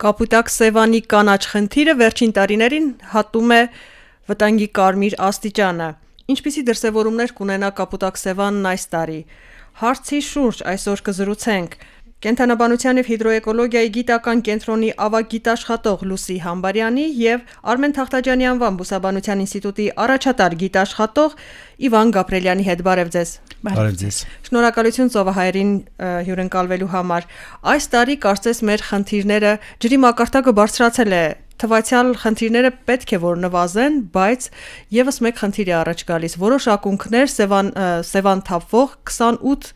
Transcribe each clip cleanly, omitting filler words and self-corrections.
Կապուտակ Սևանի կանաչ խնդիրը վերջին տարիներին հատում է վտանգի կարմիր աստիճանը։ Ինչպիսի դրսևորումներ կունենա Կապուտակ Սևանն այս տարի։ Հարցի շուրջ այսօր կզրուցենք Կենդանաբանության և հիդրոէկոլոգիայի գիտական կենտրոնի ավագ գիտաշխատող Լուսի Համբարյանի և Արմեն Թախտաջյանի անվան բուսաբանության ինստիտուտի առաջատար գիտաշխատող Իվան Գաբրելյանի հետ։ Բարև ձեզ։ Բարև ձեզ։ Շնորհակալություն ծովահայերին հյուրընկալվելու համար։ Այս տարի կարծես մեր խնդիրները ջրի մակարդակը բարձրացել է։ Թվացյալ խնդիրները պետք է որ նվազեն, բայց եւս մեկ խնդիր է առաջ գալիս։ Որոշ ակունքներ Սևան թափվող 28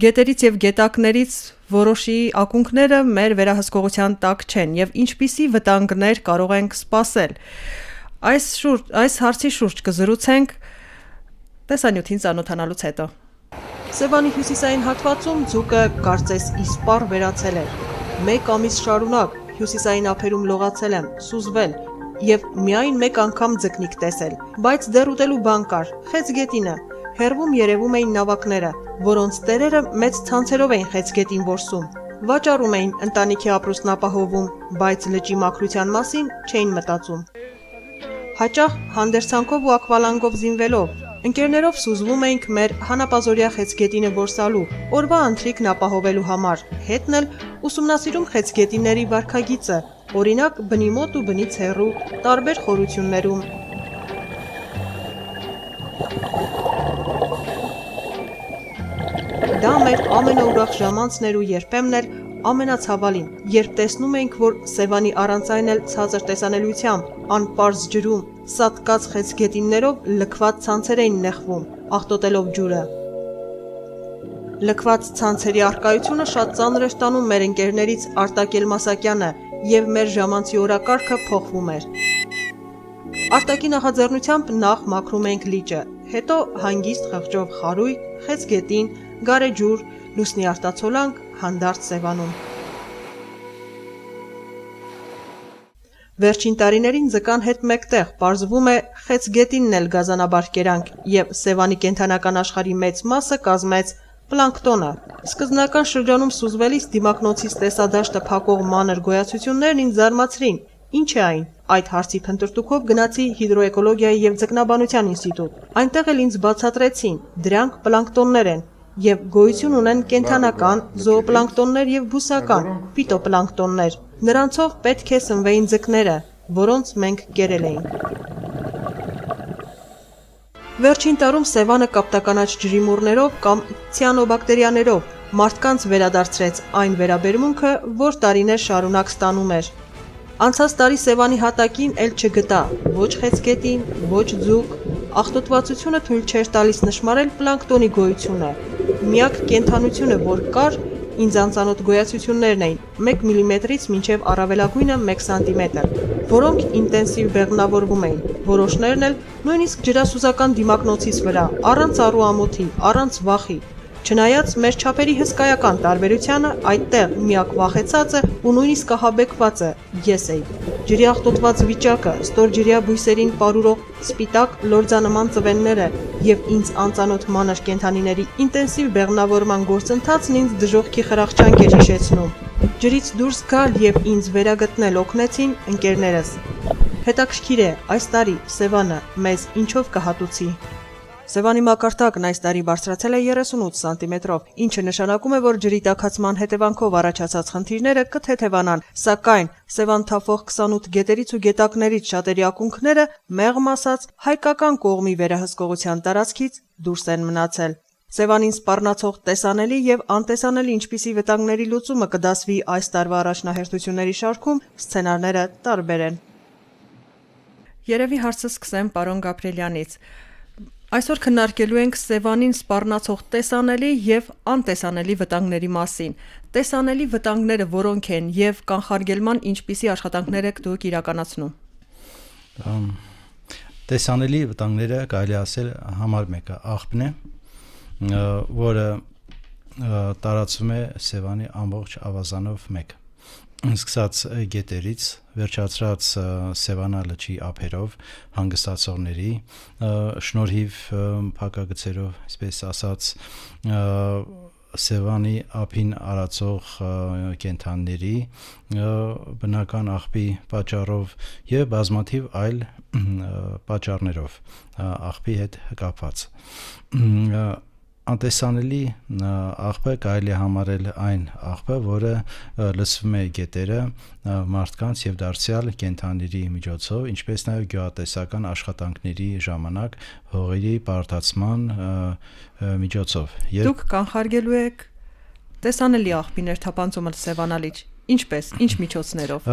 գետերից եւ գետակներից որոշի ակունքները մեր վերահսկողության տակ չեն եւ ինչպիսի վտանգներ կարող ենք սպասել։ Այս հարցի շուրջ կզրուցենք տեսանյութին ծանոթանալուց հետո։ Սևանի հյուսիսային հատվածում ձուկը կարծես իսպառ վերացել է։ Մեկ ամիս շարունակ հյուսիսային ափերում լողացել եմ, սուզվել եւ միայն մեկ անգամ ձկնիկ տեսել, բայց դեռ ուտելու բան կար, խեցգետինը։ Հեռվում երևում էին նավակները, որոնց տերերը մեծ ցանցերով էին խեցգետին որսում։ Վաճառում էին ընտանիքի ապրուստն ապահովում, բայց լճի մաքրության մասին չէին մտածում։ Հաճախ հանդերձանքով ու ակվալանգով զինվելով ընկերներով սուզվում էինք մեր հանապազորյա խեցգետինը որսալու, օրվա ընթրիքն ապահովելու համար, հետն էլ ուսումնասիրում խեցգետինների վարքագիծը, օրինակ բնի մոտ ու բնից հեռու, տարբեր խորություններում։ Դա մեր ամենաուրախ ժամանցն էր ու երբեմն էլ ամենացավալին, երբ տեսնում էինք, որ Սևանի առանց այն էլ ցածր տեսանելիությամբ, անպարզ ջրում, սատկած խեցգետիններով լքված ցանցեր էին նեղվում, աղտոտելով ջուրը։ Լքված ցանցերի առկայությունը շատ ծանր էր տանում մեր ընկերներից Արտակ Էլմասակյանը եւ մեր ժամանցի օրակարգը փոխվում էր։ Արտակի նախաձեռնությամբ նախ մաքրում էինք լիճը, հետո հանգիստ խղճով խարույկ, խեցգետին, գարեջուր, լուսնի արտացոլանք հանդարտ Սևանում։ Վերջին տարիներին ձկան հետ մեկտեղ պարզվում է խեցգետինն էլ գազանաբար կերանք եւ Սևանի կենդանական աշխարհի մեծ մասը կազմեց պլանկտոնը։ Սկզբնական շրջանում սուզվելիս դիմակնոցից տեսադաշտը փակող մանր գոյացություններն ինձ զարմացրին։ Ինչ է այն։ Այդ հարցի փնտրտուքով գնացի հիդրոէկոլոգիայի եւ ձկնաբանության ինստիտուտ։ Այնտեղ էլ ինձ բացատրեցին, դրանք պլանկտոններ են եւ գոյություն ունեն կենդանական, զոոպլանկտոններ եւ բուսական, ֆիտոպլանկտոններ։ Նրանցով պետք է սնվեին ձկները, որոնց մենք կերել էինք։ Վերջին տարում Սևանը կապտականաչ ջրիմուռներով կամ ցիանոբակտերիաներով մարդկանց վերադարձրեց այն վերաբերմունքը, որ տարիներ շարունակ ստանում էր։ Անցած տարի Սևանի հատակին էլ չգտա ոչ խեցգետին, ոչ ձուկ, աղտոտվածությունը թույլ չէր տալիս նշմարել պլանկտոնի գոյությունը։ Միակ կենդանությունը, որ կար, ինձ անծանոթ գոյացություններն էին 1 մմ-ից մինչև առավելագույնը 1 սանտիմետր, որոնք ինտենսիվ բեղմնավորվում էին, որոշներն էլ նույնիսկ ջրասուզական դիմակնոցից վրա, առանց առու ամոթի, առանց վախի։ Չնայած մեր չափերի հսկայական տարբերությանը, այդտեղ միակ վախեցածը ու նույնիսկ ահաբեկվածը ես էի։ Ջրի աղտոտված վիճակը, ստորջրյա բույսերին պարուրող սպիտակ լորձանման ծվենները եւ ինձ անծանոթ մանր կենդանիների ինտենսիվ բեղմնավորման գործընթացն ինձ դժոխքի խրախճանք էր հիշեցնում։ Ջրից դուրս գալ եւ ինձ վերագտնել օգնեցին ընկերներս։ Հետաքրքիր է, այս տարի Սևանը մեզ ինչով կհատուցի։ Սևանի մակարդակն այս տարի բարձրացել է 38 սանտիմետրով, ինչը նշանակում է, որ ջրի տաքացման հետևանքով առաջացած խնդիրները կթեթևանան, սակայն Սևան թափվող 28 գետերից ու գետակներից շատերի ակունքները, մեղմ ասած, հայկական կողմի վերահսկողության տարածքից դուրս են մնացել։ Սևանին սպառնացող տեսանելի եւ անտեսանելի ինչպիսի վտանգների լուծումը կդասվի այս տարվա առաջնահերթությունների շարքում, սցենարները տարբեր են։ Երևի հարցը սկսեմ պարոն Գաբրելյանից։ Այսօր քննարկելու ենք Սևանին սպառնացող տեսանելի եւ անտեսանելի վտանգների մասին։ Տեսանելի վտանգները որոնք են եւ կանխարգելման ինչպիսի աշխատանքներ եք դուք իրականացնում։ Տեսանելի վտանգները կարելի ասել համար մեկը աղբն է, որը տարածվում է Սևանի ամբողջ ավազանով մեկ։ Սկսած գետերից, վերջացրած Սևանա լճի ափերով հանգստացողների շնորհիվ փակագծերով, այսպես ասած, Սևանի ափին արածող կենդանների բնական աղբի պատճառով եւ բազմաթիվ այլ պատճառներով աղբի հետ կապված անտեսանելի աղբը կարելի է համարել այն աղբը, որը լցվում է գետերը մարդկանց եւ դարձյալ կենդանիների միջոցով, ինչպես նաեւ գյուղատնտեսական աշխատանքների ժամանակ հողերի բարդացման միջոցով։ Դուք կանխարգելու եք տեսանելի աղբի ներթափանցումը Սևանալիճ, ինչպես, ինչ միջոցներով։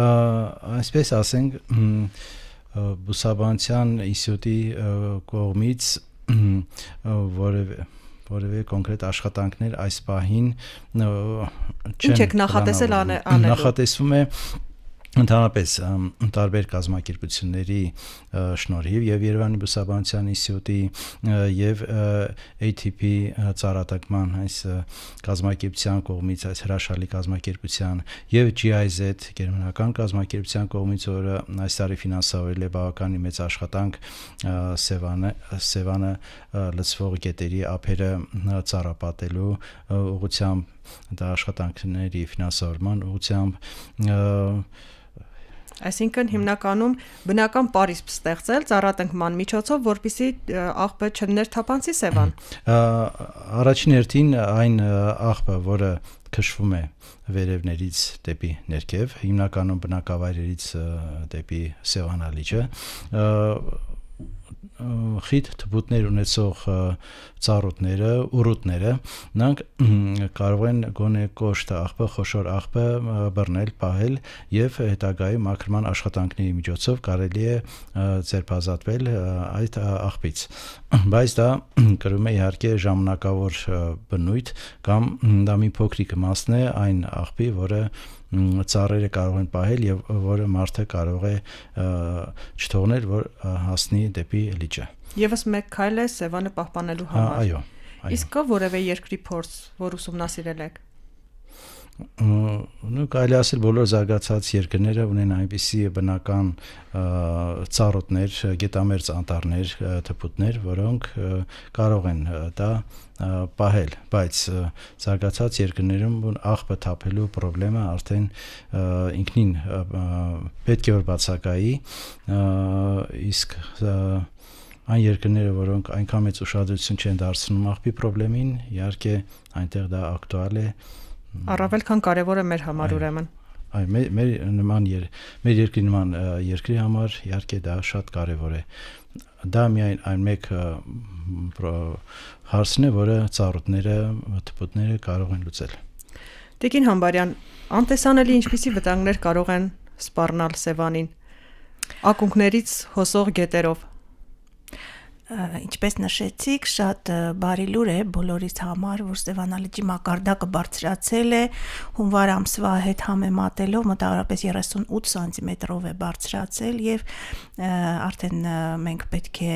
Այսպես ասենք, Բուսաբանության ինստիտուտի կողմից որևէ կոնկրետ աշխատանքներ այս պահին Ինչ եք նախատեսել անելու։ Նախատեսվում է ընդհանրապես տարբեր կազմակերպությունների շնորհիվ եւ Երևանի Բուսաբանության ինստիտուտի եւ ATP ծառատակման այս կազմակերպության կողմից այս հրաշալի կազմակերպության եւ GIZ գերմանական կազմակերպության կողմից, որը այս տարի ֆինանսավորել է բավականին մեծ աշխատանք Սևանը լցվող գետերի ափերը ծառապատելու ուղղությամբ դա աշխատանքների ֆինանսավորման ուղղությամբ Այսինքն հիմնականում բնական պարիսպ ստեղծել ծառատնկման միջոցով, որպեսզի աղբը չներթափանցի Սևան։ Առաջին հերթին այն աղբը, որը քշվում է վերևներից դեպի ներքև, հիմնականում բնակավայրերից դեպի Սևանալիճը, խիտ թփուտներ ունեցող ծառուտները, ուռուտները, նրանք կարող են գոնե կոշտ աղբը, խոշոր աղբը բռնել, պահել եւ հետագայում մաքրման աշխատանքների միջոցով կարելի է ձերբազատվել այդ աղբից։ Բայց դա կրում է իհարկե ժամանակավոր բնույթ կամ դա մի փոքրիկ մասն է այն աղբի, որը ծառերը կարող են պահել եւ որը մարդը կարող է չթողնել, որ հասնի դեպի լիճը։ Եվս մեկ քայլ է Սևանը պահպանելու համար։ Այո։ Իսկ կա որևէ երկրի փորձ, որ ուսումնասիրել եք։ Կարելի ասել բոլոր զարգացած երկրները ունեն այնպիսի բնական ծառուտներ, գետամերձ անտառներ, թփուտներ, որոնք կարող են դա պահել, բայց զարգացած երկրներում աղբը թափելու խնդրեմը արդեն ինքնին պետք է որ բացակայի, իսկ այն երկրները, որոնք այնքան մեծ ուշադրություն չեն դարձնում աղբի խնդրին, իհարկե այնտեղ դա ակտուալ է։ Առավել քան կարևոր է մեր համար ուրեմն։ Այո, մեր երկրի նման երկրի համար իհարկե դա շատ կարևոր է։ Դա միայն այն մեկ հարցն է, որը ծառուտները, թփուտները կարող են լուծել։ Տիկին Համբարյան, անտեսանելի ինչպիսի վտանգներ կարող են սպառնալ Սևանին ակունքներից հոսող գետերով։ Ինչպես նշեցիք, շատ բարի լուր է բոլորիս համար, որ Սևանալիճի մակարդակը բարձրացել է, հունվար ամսվա հետ համեմատելով մոտավորապես 38 սանտիմետրով է բարձրացել եւ արդեն մենք պետք է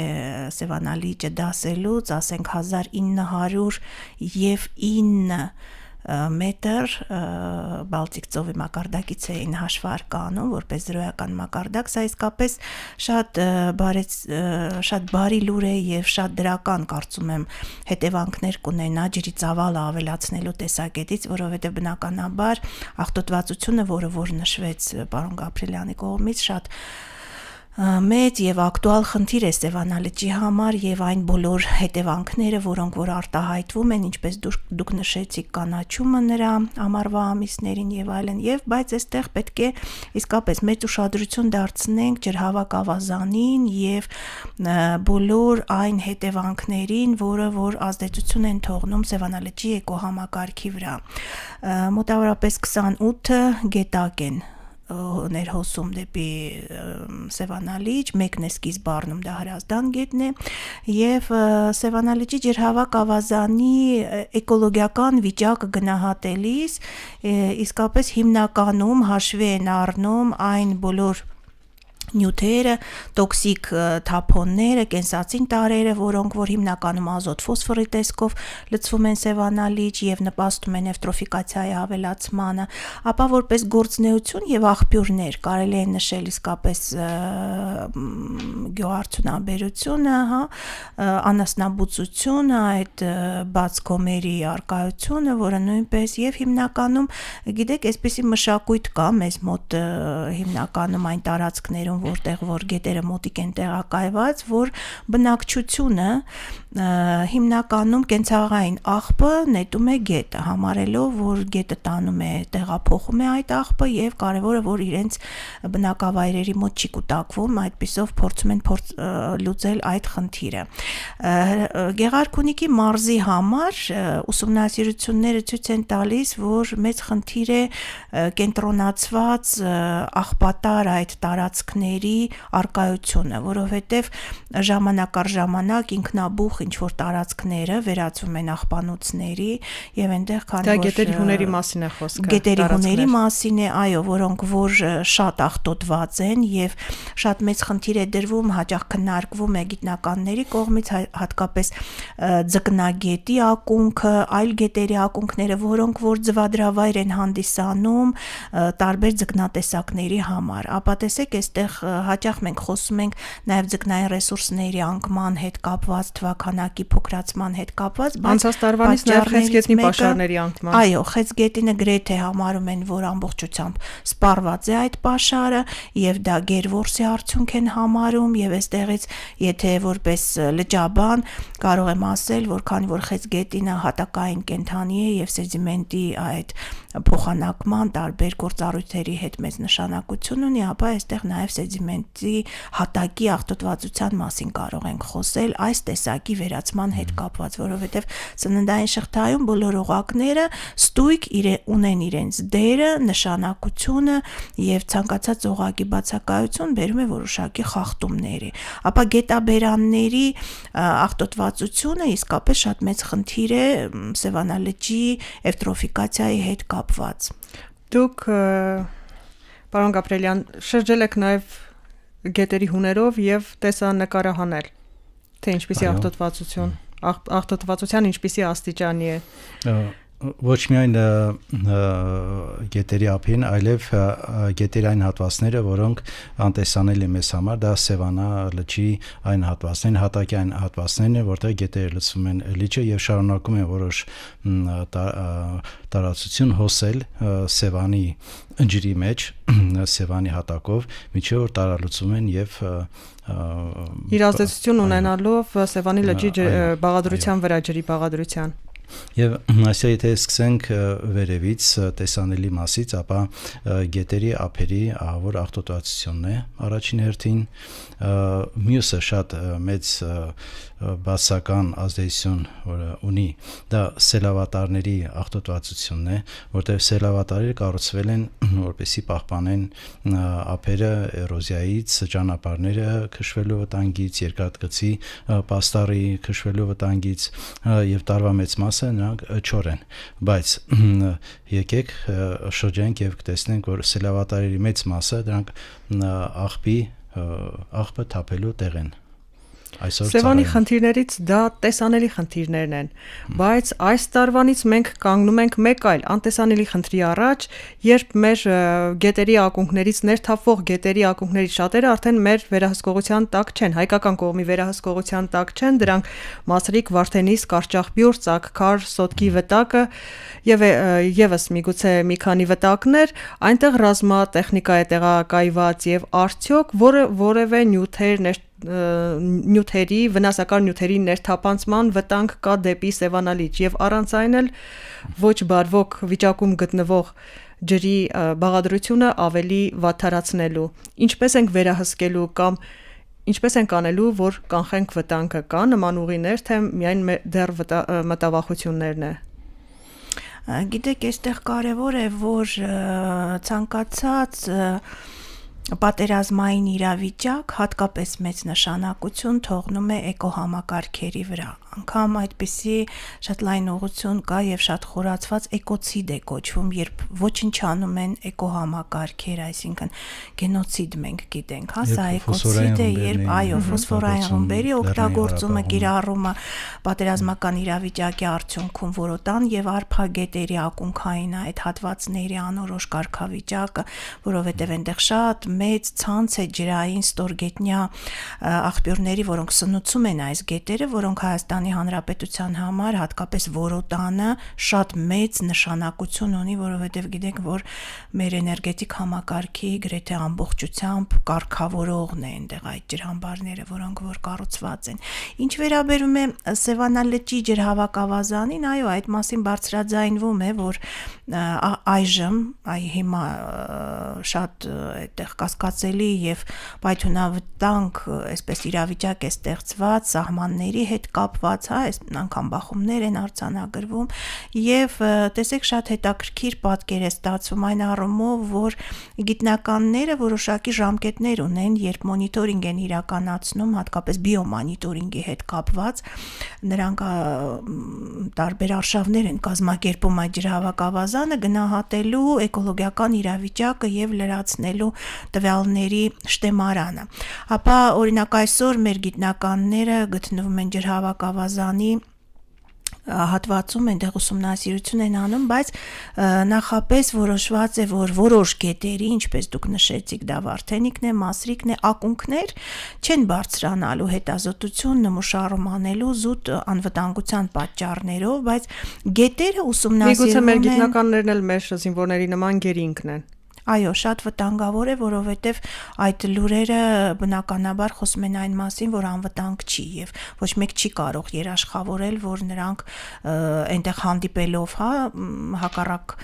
Սևանալիճը դասելուց, ասենք 1909 մետր Բալտիկ ծովի մակարդակից էին հաշվար կանում որպես զրոյական մակարդակ, սա իսկապես շատ բարի լուր է եւ շատ դրական կարծում եմ հետևանքներ կունենա ջրի ծավալը ավելացնելու տեսակետից, որովհետեւ բնականաբար աղտոտվածությունը, որ նշվեց պարոն Գաբրիելյանի կողմից, շատ մեծ եւ ակտուալ խնդիր է Սևանալիճի համար եւ այն բոլոր հետևանքները, որոնք որ արտահայտվում են, ինչպես դուք նշեցիք, կանաչումը նրա ամառվա ամիսներին եւ այլն, եւ բայց այստեղ պետք է իսկապես մեծ ուշադրություն դարձնենք ջրհավաք ավազանին եւ բոլոր այն հետևանքներին, որ ազդեցություն են թողնում Սևանալիճի էկոհամակարգի վրա։ Մոտավորապես 28 գետակ են ներհոսում դեպի Սևանալիճ, մեկն է սկիզբ առնում, դա Հրազդան գետն է, եւ Սևանալիճի ջրհավաք ավազանի էկոլոգիական վիճակը գնահատելիս իսկապես հիմնականում հաշվի են առնում այն բոլոր նյութերը, տոքսիկ թափոնները, կենսածին տարրերը, որոնք որ հիմնականում ազոտ ֆոսֆորի տեսքով լցվում են սևանալիճ եւ նպաստում են էվտրոֆիկացիայի ավելացմանը, ապա որպես գործնեություն եւ աղբյուրներ կարելի է նշել իսկապես գյուղարդյունաբերությունը, անասնաբուծությունը, այդ բաց գոմերի արկայությունը, որը նույնպես եւ հիմնականում գիտեք, այսպիսի մշակույթ կա մեզ մոտ հիմնականում այն տարածքներում որտեղ որ գետերը մոտիկ են տեղակայված, որ բնակչությունը հիմնականում կենցաղային աղբը նետում է գետը, համարելով, որ գետը տանում է, տեղափոխում է այդ աղբը եւ կարեւորը որ իրենց բնակավայրերի մոտ չի կուտակվում, այդպիսով փորձում են լուծել այդ խնդիրը։ Գեղարքունիքի մարզի համար ուսումնասիրությունները ցույց են տալիս, որ մեծ խնդիր է կենտրոնացված աղբատար այդ տարածքների արկայությունը, որովհետև ժամանակ առ ժամանակ ինքնաբուխ ինչ-որ տարածքները վերածվում են աղբանոցների եւ այնտեղ քանի որ գետերի հուների մասին է խոսքը։ Գետերի հուների մասին է, այո, որոնք որ շատ աղտոտված են եւ շատ մեծ խնդիր է դրվում, հաճախ քննարկվում է գիտնականների կողմից, հատկապես ձկնագետի ակունքը, այլ գետերի ակունքները, որոնք որ ձվադրավայր են հանդիսանում տարբեր ձկնատեսակների համար։ Ապա տեսեք, այստեղ հաճախ մենք խոսում ենք նաև ձկնային ռեսուրսների անկման հետ կապված, թվականակի փոքրացման հետ կապված, բայց անցած տարվանից նաև խեցգետնի պաշարների անկման։ Այո, խեցգետինը գրեթե համարում են, որ ամբողջությամբ սպառված է այդ պաշարը եւ դա գերորսի արդյունք են համարում եւ այստեղից եթե որպես լճաբան կարող եմ ասել, որ քանի որ խեցգետինը հատակային կենդանի է եւ սեդիմենտի այդ փոխանակման տարբեր գործառույթերի հետ մեծ նշանակություն ունի, ապա այստեղ նաև սեդիմենտի հատակի աղտոտվածության մասին կարող ենք խոսել այս տեսակի վերացման հետ կապված, որովհետև սննդային շղթայում բոլոր օղակները ստույգ ունեն իրենց դերը, նշանակությունը եւ ցանկացած օղակի բացակայություն բերում է որոշակի խախտումների։ Ապա գետաբերանների աղտոտվածությունը իսկապես շատ մեծ խնդիր է Սևանալճի էվտրոֆիկացիայի հետ կապված։ Դուք պարոն Գաբրելյան շրջել եք նաև գետերի հուներով եւ տեսանկարահանել, թե ինչպիսի աղտոտվածության ինչպիսի աստիճանի է։ Ոչ միայն գետերի ափին, այլև գետերի այն հատվածները, որոնք անտեսանելի մեզ համար, դա Սևանա լճի այն հատվածներն, հատակի այն հատվածներն են, որտեղ գետերը լցվում են լիճը եւ շարունակում են որոշ տարածություն հոսել Սևանի ջրի մեջ, Սևանի հատակով, միջև որ տարալուծում են եւ իր ազդեցություն ունենալով Սևանի լճի բաղադրության վրա, ջրի բաղադրության։ Եվ այսինքն եթե սկսենք վերևից տեսանելի մասից, ապա գետերի ափերի ահավոր աղտոտվածությունն է առաջին հերթին, մյուսը շատ մեծ բացական ազդեցություն որը ունի, դա սելավատարների աղտոտվածությունն է, որտեղ սելավատարները կառուցվել են որպեսզի պահպանեն ափերը էրոզիայից, ճանապարհները քշվելու վտանգից, երկաթգծի պաստառի քշվելու վտանգից եւ տարվա մեծ մասը նրանք չոր են, բայց եկեք շրջենք եւ կտեսնենք, որ սելավատարների մեծ մասը դրանք աղբը թափելու տեղ են։ Սևանի խնդիրներից դա տեսանելի խնդիրներն են, բայց այս տարվանից մենք կանգնում ենք մեկ այլ անտեսանելի խնդրի առաջ, երբ մեր գետերի ակունքներից ներթափվող գետերի ակունքների շատերը արդեն մեր վերահսկողության տակ չեն, հայկական կողմի վերահսկողության տակ չեն, դրանք Մասրիկ, Վարդենիս, Կարճախբյուր, Ծակքար, Սոտկի վտակը եւ եւս միգուցե մի քանի վտակներ, այնտեղ ռազմատեխնիկա է տեղակայված եւ արդյոք որևէ նյութերի, վնասակար նյութերի ներթափանցման վտանգ կա դեպի Սևանալիճ եւ առանց այն էլ ոչ բարվոք վիճակում գտնվող ջրի բաղադրությունը ավելի վատթարացնելու։ Ինչպես ենք վերահսկելու կամ ինչպես ենք անելու, որ կանխենք վտանգը, կա նման ուղիներ, թե միայն դեռ մտավախություններն է։ Գիտեք, այստեղ կարևոր է, որ ցանկացած պատերազմային իրավիճակ հատկապես մեծ նշանակություն թողնում է էկոհամակարգերի վրա, անգամ այդպիսի շատ լայն ուղղություն կա եւ շատ խորացված էկոցիդ է կոչվում, երբ ոչնչանում են էկոհամակարգեր, այսինքն գենոցիդ մենք գիտենք, հա, սա էկոցիդ է, երբ այո, ֆոսֆորային ռումբերի օգտագործումը, կիրառումը պատերազմական իրավիճակի արդյունքում որոտան եւ արփագետերի ակունքային այդ հատվածների անորոշ կարգավիճակը, որովհետեւ այնտեղ շատ մեծ ցանց է ջրային ստորգետնյա աղբյուրների, որոնք սնուցում են այս գետերը, որոնք Հայաստանի Հանրապետության համար, հատկապես Որոտանը, շատ մեծ նշանակություն ունի, որովհետև գիտենք, որ մեր էներգետիկ համակարգի գրեթե ամբողջությամբ կարգավորողն է այնտեղ այդ ջրամբարները, որոնք որ կառուցված են։ Ինչ վերաբերում է Սևանա լճի ջրհավաքավազանին, այո, այդ մասին բարձրաձայնվում է, որ այժմ հիմա շատ այդտեղ կասկածելի եւ պայթյունավտանգ այսպես իրավիճակ է ստեղծված սահմանների հետ կապված, հա, այս անգամ բախումներ են արձանագրվում եւ տեսեք շատ հետաքրքիր պատկեր է ստացվում այն առումով, որ գիտնականները որոշակի ժամկետներ ունեն, երբ մոնիտորինգ են իրականացնում, հատկապես բիոմոնիտորինգի հետ կապված, նրանք տարբեր արշավներ են կազմակերպում այդ ջրհավաքավազանը գնահատելու էկոլոգիական իրավիճակը եւ լրացնելու տվյալների շտեմարանը։ Ապա օրինակ այսօր մեր գիտնականները գտնվում են ջրհավաքավազանի հատվածում այնտեղ ուսումնասիրություն են անում, բայց նախապես որոշված է, որ որոշ գետերի, ինչպես դուք նշեցիք, դա Վարդենիքն է, Մասրիկն է, ակունքներ չեն բարձրանալու հետազոտություն նմուշարում անելու զուտ անվտանգության պատճառներով, բայց գետերը ուսումնասիրվում են։ Միգուցե մեր գիտնականներն էլ մեր զինվորների նման գերինքն են։ Այո, շատ վտանգավոր է, որովհետև այդ լուրերը բնականաբար խոսում են այն մասին, որ անվտանգ չի եւ ոչ մեկ չի կարող երաշխավորել, որ նրանք այնտեղ հանդիպելով, հա, հակառակ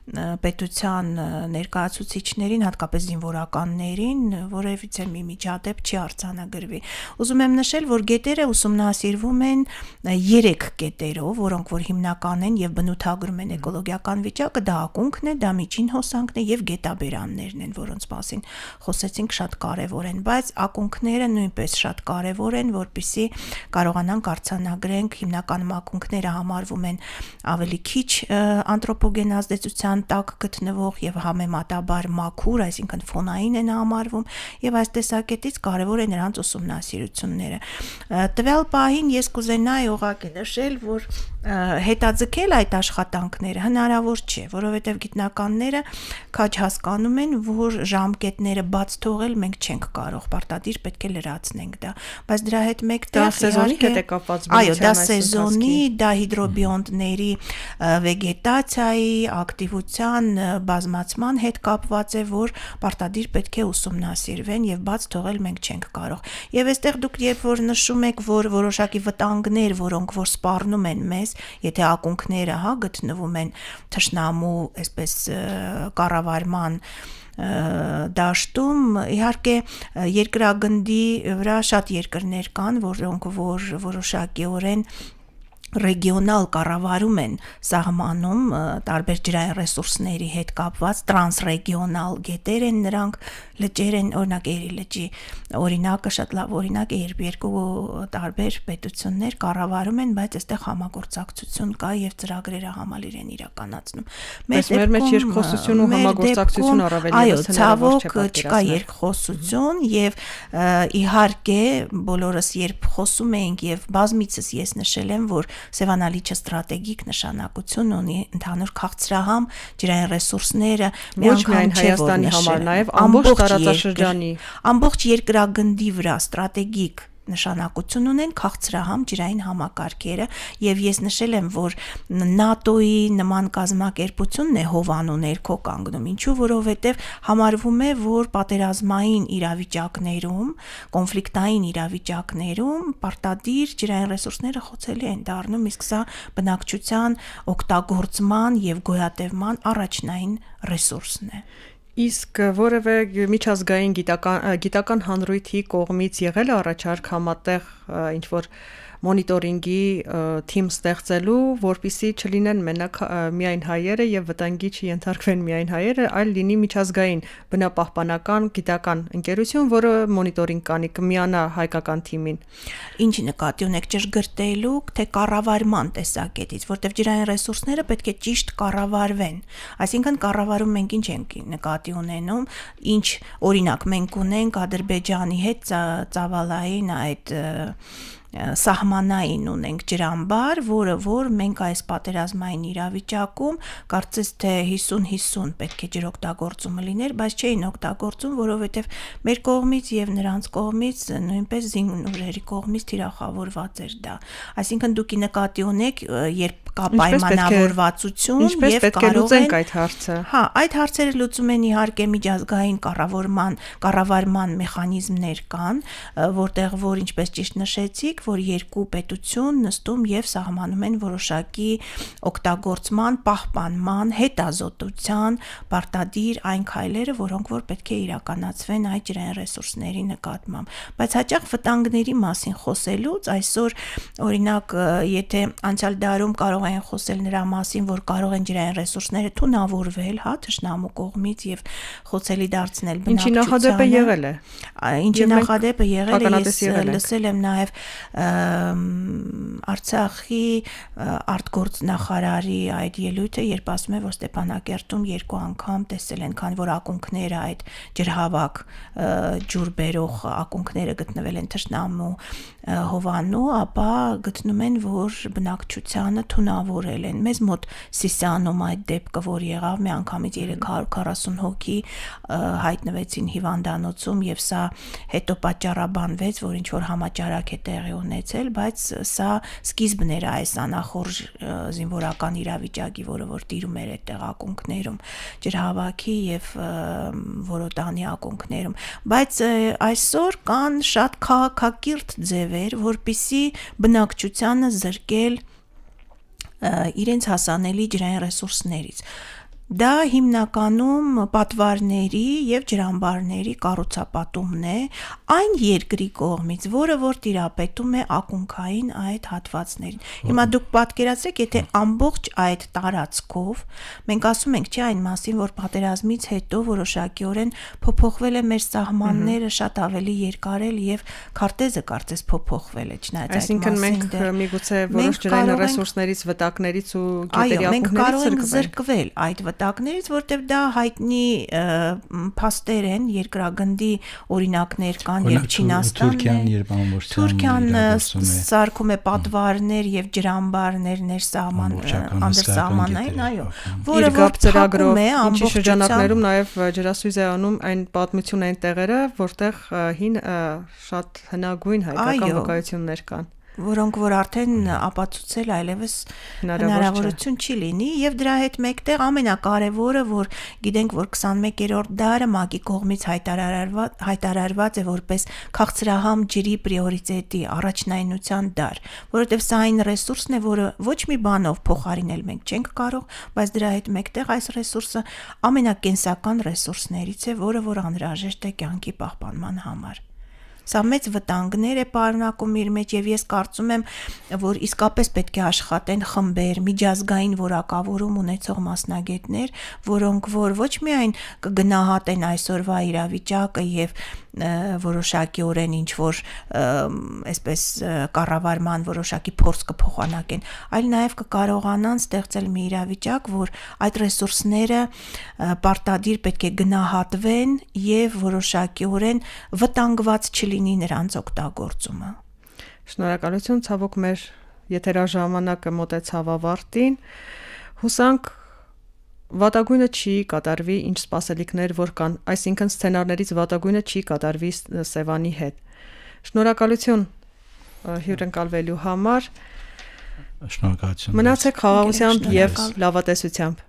պետության ներկայացուցիչներին, հատկապես զինվորականներին, որևիցե մի միջադեպ չի արձանագրվի։ Ուզում եմ նշել, որ գետերը ուսումնասիրվում են 3 կետերով, որոնք որ հիմնական են եւ բնութագրում են էկոլոգիական վիճակը, դա ակունքն է, դա միջին հոսանքն է եւ գետաբերաններն են, որոնց մասին խոսեցինք, շատ կարեւոր են, բայց ակունքները նույնպես շատ կարեւոր են, որպեսզի կարողանանք արձանագրենք, հիմնականում ակունքները համարվում են ավելի քիչ անտրոպոգեն ազդեցության տակ գտնվող եւ համեմատաբար մաքուր, այսինքն ֆոնային են համարվում եւ այս տեսակետից կարեւոր է նրանց ուսումնասիրությունները։ Տվյալ պահին ես կուզենայի ուղղակի նշել, որ հետաձգել այդ աշխատանքները հնարավոր չէ, որովհետեւ գիտնականները քաջ հասկանում են, որ ժամկետները բաց թողել մենք չենք կարող, պարտադիր պետք է լրացնենք դա, բայց դրա հետ մեկտեղ սեզոնի հետ է կապված։ Այո, դա սեզոնի, դա հիդրոբիոնտների վեգետացիայի, ակտիվության, բազմացման հետ կապված է, որ պարտադիր պետք է ուսումնասիրվեն եւ բաց թողել մենք չենք կարող։ Եվ այստեղ դուք երբ որ նշում եք, որ որոշակի վտանգներ, որոնք որ սպառնում են մեզ, եթե ակունքները, հա, գտնվում են թշնամու, այսպես կառավարման դաշտում, իհարկե երկրագնդի վրա շատ երկրներ կան, որոնք որ որոշակիորեն ռեգիոնալ կառավարում են սահմանում տարբեր ջրային ռեսուրսների հետ կապված տրանսրեգիոնալ գետեր են նրանք, լճեր են, օրինակ Էրի լճի օրինակը շատ լավ օրինակ է, երբ երկու տարբեր պետություններ կառավարում են, բայց այստեղ համագործակցություն կա եւ ծրագրերը համալիր են իրականացնում։ Մեր մեջ երկխոսություն ու համագործակցություն առավել եւս հնարավոր չէ, չկա երկխոսություն եւ իհարկե բոլորս երբ խոսում ենք եւ բազմիցս ես նշել եմ, որ Սևանա լիճը ստրատեգիկ նշանակություն ունի, ընդհանուր քաղցրահամ ջրային ռեսուրսները ոչ միայն Հայաստանի համար, նաև ամբողջ տարածաշրջանի, ամբողջ երկրագնդի վրա ստրատեգիկ նշանակություն ունեն քաղցրահամ ջրային համակարգերը եւ ես նշել եմ, որ ՆԱՏՕ-ի նման կազմակերպությունն է հովանու ներքո կանգնում, ինչու որովհետեւ համարվում է, որ պատերազմային իրավիճակներում, կոնֆլիկտային իրավիճակներում պարտադիր ջրային ռեսուրսները խոցելի են դառնում, իսկ սա բնակչության օգտագործման եւ գոյատևման առաջնային ռեսուրսն է։ Իսկ որևէ միջազգային գիտական հանրույթի կողմից եղել է առաջարկ համատեղ ինչ որ մոնիտորինգի թիմ ստեղծելու, որպիսի չլինեն մենակ միայն հայերը եւ վտանգի չենթարկվեն միայն հայերը, այլ լինի միջազգային բնապահպանական գիտական ընկերություն, որը մոնիտորինգ կանի, կմիանա հայկական թիմին։ Ինչ նկատի ունեք ճշգրտելու, թե կառավարման տեսակետից, որտեղ ջրային ռեսուրսները պետք է ճիշտ կառավարվեն։ Այսինքն կառավարում մենք ինչ ենք նկատի ունենում, ինչ օրինակ մենք ունենք Ադրբեջանի հետ ծավալային այդ սահմանային ունենք ջրամբար, որ մենք այս պատերազմային իրավիճակում կարծես թե 50-50 պետք է ջրօգտագործումը լիներ, բայց չէին օգտագործում, որովհետև մեր կողմից եւ նրանց կողմից նույնպես զինուժերի կողմից թիրախավորված էր դա։ Այսինքն դուք նկատի ունեք, երբ կա պայմանավորվածություն եւ կարող են այդ հարցը։ Հա, այդ հարցերը լուծում են իհարկե միջազգային կառավարման մեխանիզմներ կան, որտեղ որ ինչպես ճիշտ նշեցիք, որ երկու պետություն նստում եւ սահմանում են որոշակի օգտագործման, պահպանման, հետազոտության պարտադիր այն քայլերը, որոնք որ պետք է իրականացվեն այդ ջրային ռեսուրսների նկատմամբ։ Բայց հաճախ վտանգների մասին խոսելուց այսօր օրինակ, եթե անցյալ դարում կարող են խոսել նրա մասին, որ կարող են ջրային ռեսուրսները թունավորվել, հա, թշնամու կողմից եւ խոցելի դարձնել բնակչությանը։ Ինչի նախադեպը եղել է։ Ինչի նախադեպը եղել է, ես լսել եմ նաեւ Արցախի արտգործնախարարի այդ ելույթը, երբ ասում է, որ Ստեփանակերտում 2 անգամ տեսել են, քան որ ակունքները այդ ջրհավաք ջուր բերող ակունքները գտնվել են թշնամու հովանու, ապա գտնում են, որ բնակչությանը թունավորել են։ Մեզ մոտ Սիսիանում այդ դեպքը, որ եղավ, մի անգամից 340 հոգի հայտնվեցին հիվանդանոցում եւ սա հետո պատճառաբանվեց, որ ինչ որ համաճարակ է տեղի ունեցել, բայց սա սկիզբն էր այս անախորժ զինվորական իրավիճակի, որը որ տիրում էր այդ ակունքներում, ջրհավաքի եւ որոտանի ակունքներում, բայց այսօր կան շատ քաղաքակիրթ ձևեր, որպիսի բնակչությանը զրկել իրենց հասանելի ջրային ռեսուրսներից։ Դա հիմնականում պատվարների եւ ջրամբարների կառուցապատումն է այն երկրի կողմից, որը որ տիրապետում է ակունքային այդ հատվածներին։ Հիմա դուք պատկերացրեք, եթե ամբողջ այդ տարածքով մենք ասում ենք, չէ, այն մասին, որ պատերազմից հետո որոշակիորեն փոփոխվել է մեր սահմանները, շատ ավելի երկարել եւ քարտեզը կարծես փոփոխվել է, չնայած այդ մասին։ Այսինքն մենք միգուցե որոշ ջրային ռեսուրսներից, վտակներից ու գետերի ակունքներից կարող ենք զրկվել այդ վտակներից, որտեղ դա հայտնի փաստեր են, երկրագնդի օրինակներ կան, երբ Չինաստանն Թուրքիան սարքում է պատվարներ եւ ջրամբարներ անդրսահմանային, այո, որը որ ծրագրով է ինչի շրջանակներում նաեւ ջրասույզ է անում այն պատմություն այն տեղերը, որտեղ հին շատ հնագույն հայկական վկայություններ կան, որոնք որ արդեն ապացուցել այլևս հնարավորություն չի լինի եւ դրա հետ մեկտեղ ամենակարևորը, որ գիտենք, որ 21-րդ դարը ՄԱԿ-ի կողմից հայտարարված է որպես քաղցրահամ ջրի պրիորիտետի առաջնայնության դար, որովհետեւ սա այն ռեսուրսն է, որը ոչ մի բանով փոխարինել մենք չենք կարող, բայց դրա հետ մեկտեղ այս ռեսուրսը ամենակենսական ռեսուրսներից է, որը որ անհրաժեշտ է կյանքի պահպանման համար։ Սա մեծ վտանգներ է պարունակում իր մեջ եւ ես կարծում եմ, որ իսկապես պետք է աշխատեն խմբեր, միջազգային որակավորում ունեցող մասնագետներ, որոնք որ ոչ միայն կգնահատեն այսօրվա իրավիճակը եւ որոշակիորեն ինչ որ այսպես կառավարման որոշակի փորձ կփոխանակեն, այլ նաեւ կկարողանան ստեղծել մի իրավիճակ, որ այդ ռեսուրսները պարտադիր պետք է գնահատվեն եւ որոշակիորեն վտանգված չլինի նրանց օգտագործումը։ Շնորհակալություն, ցավոք մեր եթերաժամանակը մոտեցավ ավարտին։ Հուսանք վատագույնը չի կատարվի, ինչ սպասելիքներ որ կան, այսինքն սցենարներից վատագույնը չի կատարվի Սևանի հետ։ Շնորհակալություն հյուրընկալվելու համար։ Շնորհակալություն։ Մնացեք խաղաղությամբ եւ լավատեսությամբ։